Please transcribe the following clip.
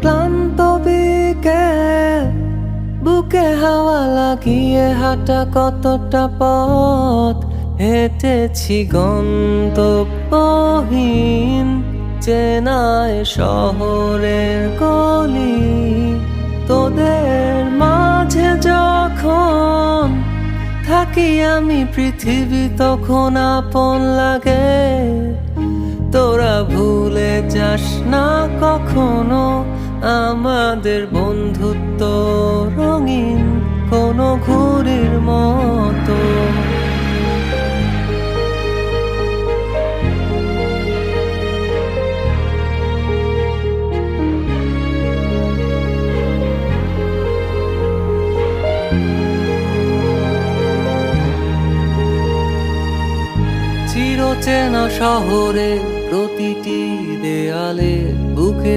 ক্লান্ত বিকেল, বুকে হাওয়া লাগিয়ে হাঁটা কতটা পথ হেঁটেছি গন্তব্যহীন চেনায় শহরের গলি। তোদের মাঝে যখন থাকি আমি, পৃথিবী তখন আপন লাগে। তোরা ভুলে যাস না কখনো আমাদের বন্ধুত্ব রঙিন কোনো ঘুড়ির মতো। চিরচেনা শহরে প্রতিটি দেয়ালে বুকে